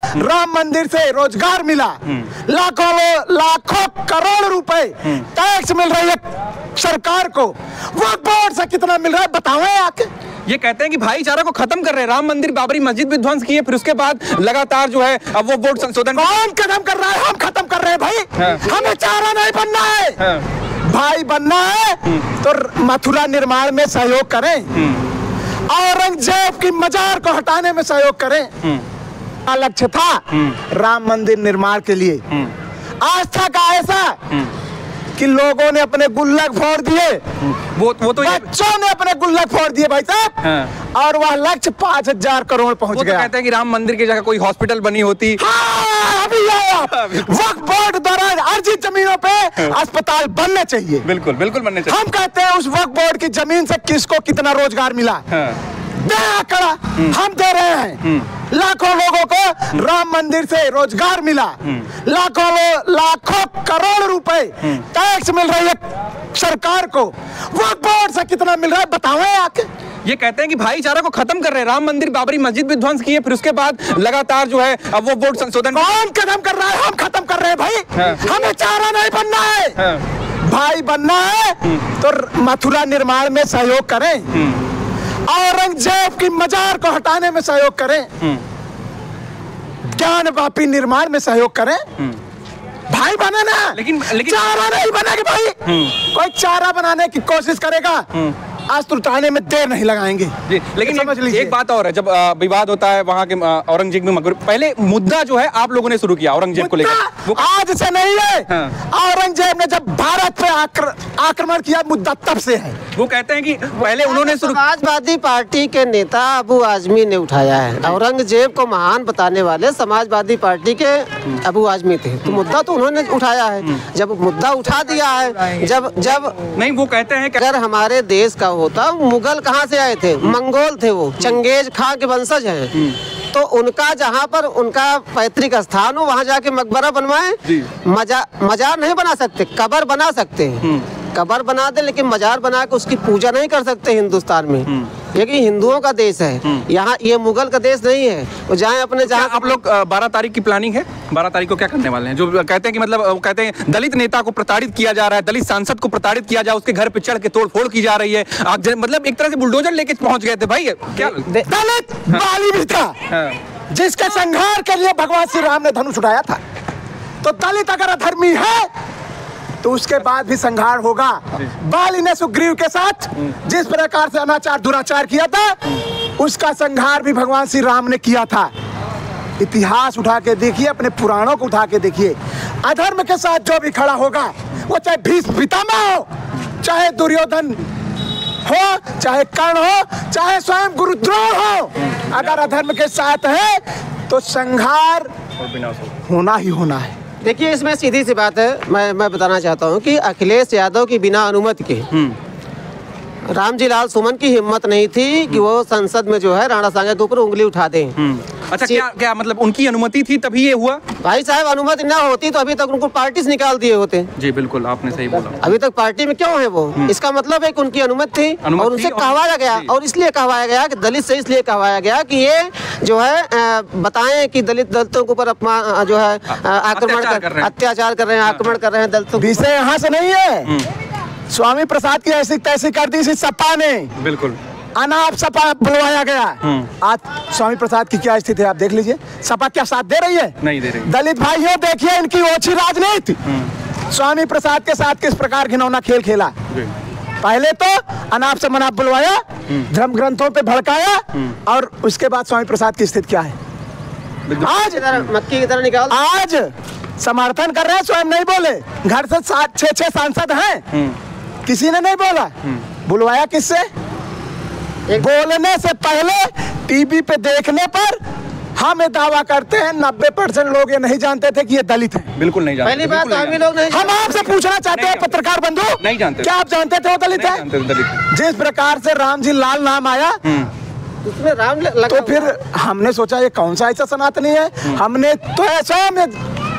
राम मंदिर से रोजगार मिला, लाखों करोड़ रुपए टैक्स मिल रही है सरकार को, वक्फ बोर्ड से कितना मिल रहा है बताओ आके। ये कहते हैं कि भाईचारा को खत्म कर रहे हैं, राम मंदिर बाबरी मस्जिद भी ध्वंस किए, फिर उसके बाद लगातार जो है अब वो वोट संशोधन कौन खत्म कर रहा है? हम खत्म कर रहे हैं भाई। हमें चारा नहीं बनना है, भाई बनना है तो मथुरा निर्माण में सहयोग करें, औरंगजेब की मजार को हटाने में सहयोग करें। लक्ष्य था राम मंदिर निर्माण के लिए। आस्था का ऐसा कि लोगों ने अपने गुल्लक फोड़ दिए, वो तो बच्चों ने अपने गुल्लक फोड़ दिए भाई साहब, और वह लक्ष्य 5000 करोड़ पहुंच गया। तो कहते हैं कि राम मंदिर की जगह कोई हॉस्पिटल बनी होती। अभी वक्फ बोर्ड द्वारा अर्जित जमीनों पे अस्पताल बनने चाहिए। बिल्कुल बिल्कुल बनने चाहिए। हम कहते हैं उस वक्फ बोर्ड की जमीन से किसको कितना रोजगार मिला, आंकड़ा हम दे रहे हैं। लाखों लोगों को राम मंदिर से रोजगार मिला, लाखों करोड़ रुपए टैक्स मिल रही है सरकार को, वक्फ बोर्ड से कितना मिल रहा है बताओ आके। ये कहते हैं कि भाईचारा को खत्म कर रहे हैं, राम मंदिर बाबरी मस्जिद भी ध्वंस किए, फिर उसके बाद लगातार जो है अब वो वोट संशोधन कौन खत्म कर रहा है? हम खत्म कर रहे हैं भाई। हमें चारा नहीं बनना है, भाई बनना है तो मथुरा निर्माण में सहयोग करें, औरंगजेब की मजार को हटाने में सहयोग करें, ज्ञान वापी निर्माण में सहयोग करें। भाई बने ना, लेकिन चारा नहीं बनेगा भाई। कोई चारा बनाने की कोशिश करेगा अस्त्र उठाने में देर नहीं लगाएंगे जी। लेकिन समझ लीजिए एक बात और है, जब विवाद होता है वहाँ के औरंगजेब में मगर पहले मुद्दा जो है आप लोगों ने शुरू किया औरंगजेब को लेकर, वो आज से नहीं है। औरंगजेब ने जब भारत पे आक्रमण किया मुद्दा तब से है। वो कहते हैं कि पहले उन्होंने समाजवादी पार्टी के नेता अबू आजमी ने उठाया है। औरंगजेब को महान बताने वाले समाजवादी पार्टी के अबू आजमी थे, तो मुद्दा तो उन्होंने उठाया है। जब मुद्दा उठा दिया है, जब नहीं वो कहते हैं कि अगर हमारे देश का होता, मुगल कहाँ से आए थे? मंगोल थे, वो चंगेज खां के वंशज हैं, तो उनका जहाँ पर उनका पैतृक स्थान हो वहाँ जाके मकबरा बनवाए। मजार नहीं बना सकते, कब्र बना सकते हैं, कब्र बना दे, लेकिन मजार बना के उसकी पूजा नहीं कर सकते हिंदुस्तान में, क्योंकि हिंदुओं का देश है। यहाँ ये मुगल का देश नहीं है। वो जाए अपने जहाँ। आप लोग 12 तारीख की प्लानिंग है, 12 तारीख को क्या करने वाले हैं? जो कहते हैं कि मतलब वो कहते हैं दलित नेता को प्रताड़ित किया जा रहा है, दलित सांसद को प्रताड़ित किया जा रहा है, उसके घर पे चढ़ के तोड़फोड़ की जा रही है। आप मतलब एक तरह से बुलडोजर लेके पहुंच गए थे भाई। क्या दलित बाली भी था जिसके संहार के लिए भगवान श्री राम ने धनुष उठाया था। तो दलित अगर अधर्मी है तो उसके बाद भी संहार होगा। बाली ने सुग्रीव के साथ जिस प्रकार से अनाचार दुराचार किया था, उसका संहार भी भगवान श्री राम ने किया था। इतिहास उठा के देखिए, अपने पुराणों को उठा के देखिए, अधर्म के साथ जो भी खड़ा होगा, वो चाहे भीष्म पितामह हो, चाहे दुर्योधन हो, चाहे कर्ण हो, चाहे स्वयं गुरुद्रोण हो, अगर अधर्म के साथ है तो संहार होना ही होना है। देखिए इसमें सीधी सी बात है, मैं बताना चाहता हूँ कि अखिलेश यादव की बिना अनुमति के रामजी लाल सुमन की हिम्मत नहीं थी कि वो संसद में जो है राणा सांगा के ऊपर उंगली उठा दें। अच्छा क्या मतलब उनकी अनुमति थी तभी ये हुआ? भाई साहब अनुमति ना होती तो अभी तक उनको पार्टी से निकाल दिए होते। जी बिल्कुल, आपने सही बोला। अभी तक पार्टी में क्यों है वो? इसका मतलब है कि उनकी अनुमति थी और उनसे कहवाया गया, और इसलिए कहवाया गया कि दलित से इसलिए कहवाया गया कि ये जो है बताएं कि दलितों के ऊपर अपमान जो है आक्रमण अत्याचार कर रहे हैं, आक्रमण कर रहे हैं दलितों। विषय यहाँ से नहीं है। स्वामी प्रसाद की ऐसी तैसी कर दी सपा ने, बिल्कुल अनाप सपा बुलवाया गया। आज स्वामी प्रसाद की क्या स्थिति है आप देख लीजिए। सपा क्या साथ दे रही है? नहीं दे रही। दलित भाइयों देखिए इनकी ओछी राजनीति। स्वामी प्रसाद के साथ किस प्रकार घिनौना खेल खेला। पहले तो अनाप से मनाप बुलवाया, धर्म ग्रंथों पे भड़काया, और उसके बाद स्वामी प्रसाद की स्थिति क्या है? आज मक्की की तरह निकाल। आज समर्थन कर रहे हैं, स्वयं नहीं बोले। घर से 6 सांसद हैं, किसी ने नहीं बोला। बुलवाया किससे? बोलने से पहले टीवी पे देखने पर हम ये दावा करते हैं 90% लोग ये नहीं जानते थे कि ये दलित है। बिल्कुल नहीं जानते। पहली बात हम लोग नहीं। हम आपसे पूछना चाहते हैं पत्रकार बंधु, नहीं जानते, क्या आप जानते थे वो दलित है? जिस प्रकार से रामजी लाल नाम आया उसमें राम तो फिर हमने सोचा ये कौन सा ऐसा सनातनी है। हमने तो ऐसा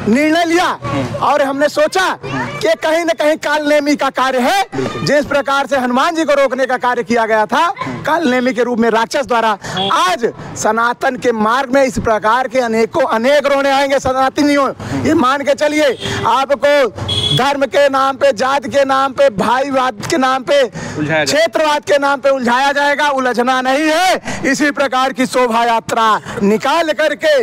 निर्णय लिया और हमने सोचा कि कहीं न कहीं कालनेमी का कार्य है। जिस प्रकार से हनुमान जी को रोकने का कार्य किया गया था कालनेमी के रूप में राक्षस द्वारा, आज सनातन के मार्ग में इस प्रकार के अनेक रोने आएंगे सनातनियों। ये मान के चलिए, आपको धर्म के नाम पे, जाति के नाम पे, भाईवाद के नाम पे, क्षेत्रवाद के नाम पे उलझाया जाएगा। उलझना नहीं है, इसी प्रकार की शोभा यात्रा निकाल करके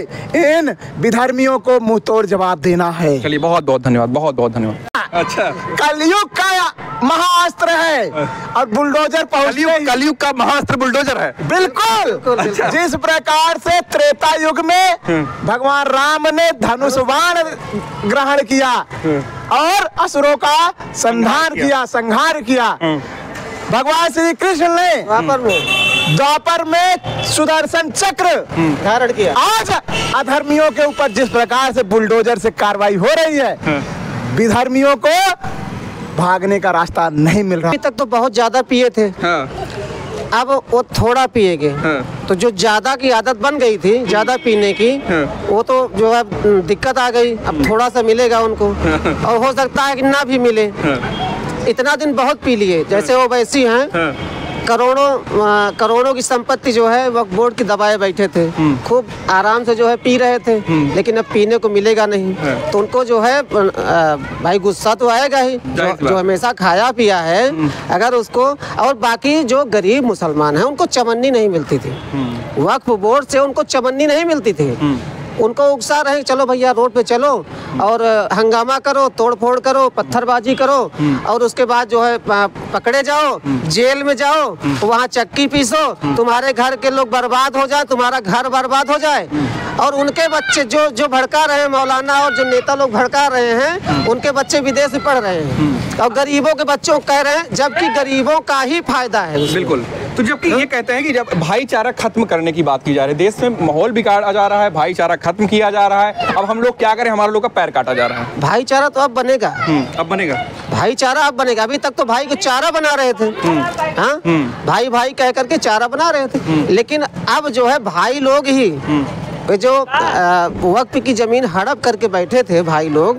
इन विधर्मियों को मुंह तोड़ जवाब देना है। चलिए, बहुत बहुत धन्यवाद, बहुत बहुत धन्यवाद। अच्छा, कलयुग का महाअस्त्र है और बुलडोजर कलयुग का महाअस्त्र बुलडोजर है। बिल्कुल। अच्छा। जिस प्रकार से त्रेता युग में भगवान राम ने धनुष बाण ग्रहण किया और असुरों का संहार किया, भगवान श्री कृष्ण ने द्वापर में सुदर्शन चक्र धारण किया। आज अधर्मियों के ऊपर जिस प्रकार से बुलडोजर से कार्रवाई हो रही है, विधर्मियों को भागने का रास्ता नहीं मिल रहा। अभी तक तो बहुत ज्यादा पिए थे, अब वो थोड़ा पिएंगे, तो जो ज्यादा की आदत बन गई थी ज्यादा पीने की, वो तो जो है दिक्कत आ गई। अब थोड़ा सा मिलेगा उनको, और हो सकता है कि ना भी मिले। इतना दिन बहुत पी लिए, जैसे वो वैसी हैं, करोड़ों की संपत्ति जो है वक्फ बोर्ड की दबाए बैठे थे, खूब आराम से जो है पी रहे थे, लेकिन अब पीने को मिलेगा नहीं। तो उनको जो है भाई गुस्सा तो आएगा ही, जो हमेशा खाया पिया है अगर उसको। और बाकी जो गरीब मुसलमान हैं उनको चमन्नी नहीं मिलती थी, वक्फ बोर्ड से उनको चमन्नी नहीं मिलती थी। उनको उकसा रहे, चलो भैया रोड पे चलो और हंगामा करो, तोड़ फोड़ करो, पत्थरबाजी करो, और उसके बाद जो है पकड़े जाओ, जेल में जाओ, वहाँ चक्की पीसो, तुम्हारे घर के लोग बर्बाद हो जाए, तुम्हारा घर बर्बाद हो जाए। और उनके बच्चे जो भड़का रहे हैं, मौलाना और जो नेता लोग भड़का रहे हैं, उनके बच्चे विदेश में पढ़ रहे हैं और गरीबों के बच्चों को कह रहे हैं, जबकि गरीबों का ही फायदा है। बिल्कुल। तो जबकि ये कहते हैं कि जब भाईचारा खत्म करने की बात की जा रही है, देश में माहौल बिगाड़ा जा रहा है, भाईचारा खत्म किया जा रहा है, अब हम लोग क्या करें, हमारे लोग का पैर काटा जा रहा है। भाईचारा तो अब बनेगा, अब बनेगा भाईचारा, अब बनेगा। अभी तक तो भाई को चारा बना रहे थे, हाँ, भाई भाई कह करके चारा बना रहे थे, लेकिन अब जो है भाई लोग ही जो वक्त की जमीन हड़प करके बैठे थे भाई लोग,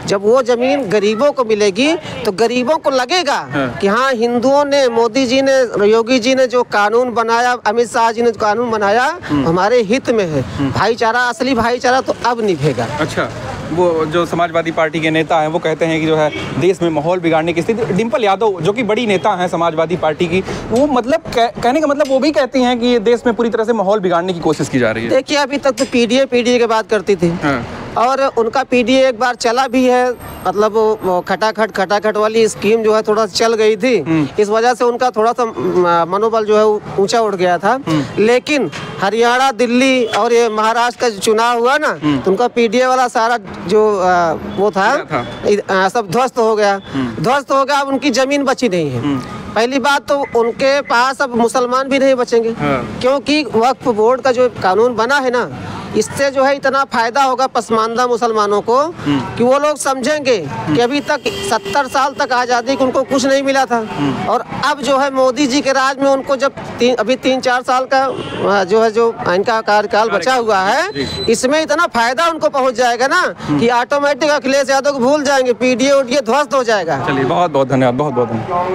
जब वो जमीन गरीबों को मिलेगी तो गरीबों को लगेगा कि हाँ, हिंदुओं ने, मोदी जी ने, योगी जी ने जो कानून बनाया, अमित शाह जी ने जो कानून बनाया हमारे हित में है। भाईचारा, असली भाईचारा तो अब निभेगा। अच्छा, वो जो समाजवादी पार्टी के नेता हैं वो कहते हैं कि जो है देश में माहौल बिगाड़ने की स्थिति, डिम्पल यादव जो कि बड़ी नेता हैं समाजवादी पार्टी की, वो मतलब कहने का मतलब वो भी कहती हैं कि देश में पूरी तरह से माहौल बिगाड़ने की कोशिश की जा रही है। देखिए, अभी तक तो पीडीए की बात करती थी, और उनका पीडीए एक बार चला भी है, मतलब वो खटाखट वाली स्कीम जो है थोड़ा चल गई थी, इस वजह से उनका थोड़ा सा मनोबल जो है ऊंचा उठ गया था। लेकिन हरियाणा, दिल्ली और ये महाराष्ट्र का चुनाव हुआ ना, तो उनका पीडीए वाला सारा जो वो था सब ध्वस्त हो गया। अब उनकी जमीन बची नहीं है। पहली बात तो उनके पास अब मुसलमान भी नहीं बचेंगे, क्योंकि वक्फ बोर्ड का जो कानून बना है ना, इससे जो है इतना फायदा होगा पसमानदा मुसलमानों को कि वो लोग समझेंगे कि अभी तक 70 साल तक आज़ादी को उनको कुछ नहीं मिला था, और अब जो है मोदी जी के राज में उनको जब अभी 3-4 साल का जो है जो इनका कार्यकाल बचा हुआ है, इसमें इतना फायदा उनको पहुंच जाएगा ना कि ऑटोमेटिक अखिलेश यादव को भूल जाएंगे, पीडीए ध्वस्त हो जाएगा। चलिए, बहुत बहुत धन्यवाद, बहुत बहुत धन्यवाद।